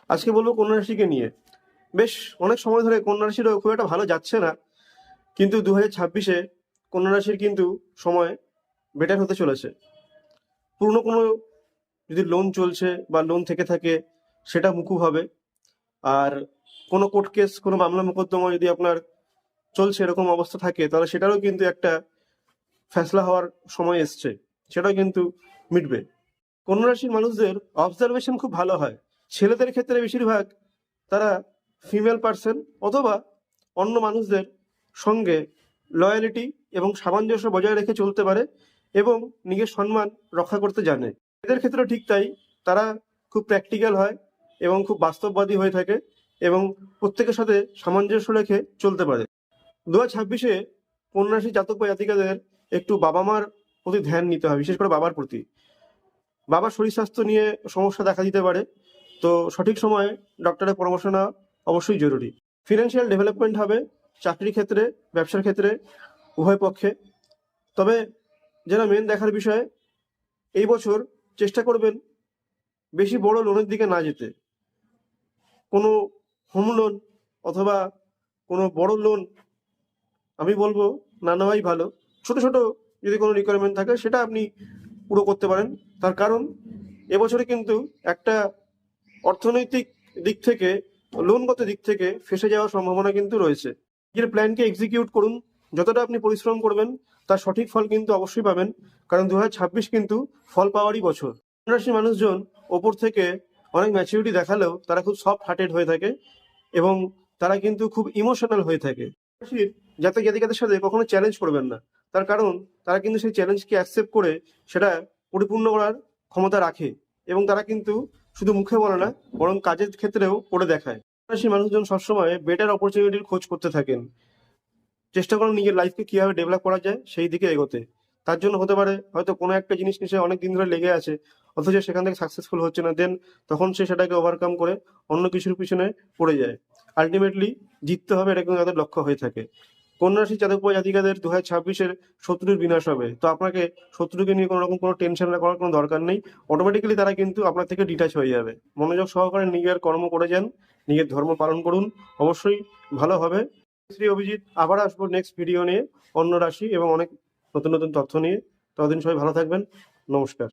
আজকে বলবো কন্যা রাশিকে নিয়ে। বেশ অনেক সময় ধরে কন্যা রাশিরও খুব একটা ভালো যাচ্ছে না, কিন্তু 2026-এ কন্যা রাশির কিন্তু সময় বেটার হতে চলেছে। পুরনো কোনো যদি লোন চলছে বা লোন থেকে থাকে সেটা মুকুব হবে। আর কোনো কোর্ট কেস, কোনো মামলা মোকদ্দমা যদি আপনার চলছে এরকম অবস্থা থাকে, তাহলে সেটারও কিন্তু একটা ফেসলা হওয়ার সময় এসছে, সেটাও কিন্তু মিটবে। কন্যা রাশির মানুষদের অবজারভেশন খুব ভালো হয়। ছেলেদের ক্ষেত্রে বেশিরভাগ তারা ফিমেল পার্সন অথবা অন্য মানুষদের সঙ্গে লয়ালিটি এবং সামঞ্জস্য বজায় রেখে চলতে পারে এবং নিজের সম্মান রক্ষা করতে জানে। এদের ক্ষেত্রেও ঠিক তাই, তারা খুব প্র্যাকটিক্যাল হয় এবং খুব বাস্তববাদী হয়ে থাকে এবং প্রত্যেকের সাথে সামঞ্জস্য রেখে চলতে পারে। 2026-এ কন্যা রাশি জাতক বা জাতিকাদের একটু বাবা মার প্রতি ধ্যান নিতে হবে, বিশেষ করে বাবার প্রতি। বাবার শরীর স্বাস্থ্য নিয়ে সমস্যা দেখা দিতে পারে, তো সঠিক সময়ে ডক্টরের পরামর্শ নেওয়া অবশ্যই জরুরি। ফিনান্সিয়াল ডেভেলপমেন্ট হবে চাকরির ক্ষেত্রে, ব্যবসার ক্ষেত্রে, উভয় পক্ষে। তবে যেটা মেন দেখার বিষয়, এই বছর চেষ্টা করবেন বেশি বড় লোনের দিকে না যেতে। কোনো হোম লোন অথবা কোনো বড় লোন আমি বলবো না নেওয়াই ভালো। ছোট ছোট যদি কোনো রিকোয়ারমেন্ট থাকে সেটা আপনি পুরো করতে পারেন। তার কারণ এবছরে কিন্তু একটা অর্থনৈতিক দিক থেকে, লোনগত দিক থেকে ফেঁসে যাওয়ার সম্ভাবনা কিন্তু রয়েছে। নিজের প্ল্যানকে এক্সিকিউট করুন, যতটা আপনি পরিশ্রম করবেন তার সঠিক ফল কিন্তু অবশ্যই পাবেন, কারণ 2026 কিন্তু ফল পাওয়ারই বছর। কন্যা রাশির মানুষজন ওপর থেকে অনেক ম্যাচুরিটি দেখালেও তারা খুব সফট হার্টেড হয়ে থাকে এবং তারা কিন্তু খুব ইমোশনাল হয়ে থাকে। রাশির জাতক জাতিকাদের সাথে কখনো চ্যালেঞ্জ করবেন না, তার কারণ তারা কিন্তু সেই চ্যালেঞ্জকে অ্যাকসেপ্ট করে সেটা পরিপূর্ণ করার ক্ষমতা রাখে এবং তারা কিন্তু শুধু মুখে বলে না, বরং কাজের ক্ষেত্রেও করে দেখায়। রাশির মানুষজন সবসময় বেটার অপরচুনিটির খোঁজ করতে থাকেন। চেষ্টা করুন নিজের লাইফকে কিভাবে ডেভেলপ করা যায় সেই দিকে এগোতে। তার জন্য হতে পারে হয়তো কোনো একটা জিনিস নিয়ে সে অনেক দিন ধরে লেগে আছে, অথচ সেখান থেকে সাকসেসফুল হচ্ছে না, দেন তখন সে সেটাকে ওভারকাম করে অন্য কিছুর পিছনে পড়ে যায়। আলটিমেটলি জিততে হবে, এটা কিন্তু তাদের লক্ষ্য হয়ে থাকে। কন্যা রাশির জাতক বা জাতিকাদের 2026-এর শত্রুর বিনাশ হবে, তো আপনাকে শত্রুকে নিয়ে কোনো রকম কোনো টেনশন করার কোনো দরকার নেই। অটোমেটিক্যালি তারা কিন্তু আপনার থেকে ডিটাচ হয়ে যাবে। মনোযোগ সহকারে নিজের কর্ম করে যান, নিজের ধর্ম পালন করুন, অবশ্যই ভালো হবে। শ্রী অভিজিৎ, আবার আসবো নেক্সট ভিডিও নিয়ে, অন্য রাশি এবং অনেক নতুন নতুন তথ্য নিয়ে। ততদিন সবাই ভালো থাকবেন। নমস্কার।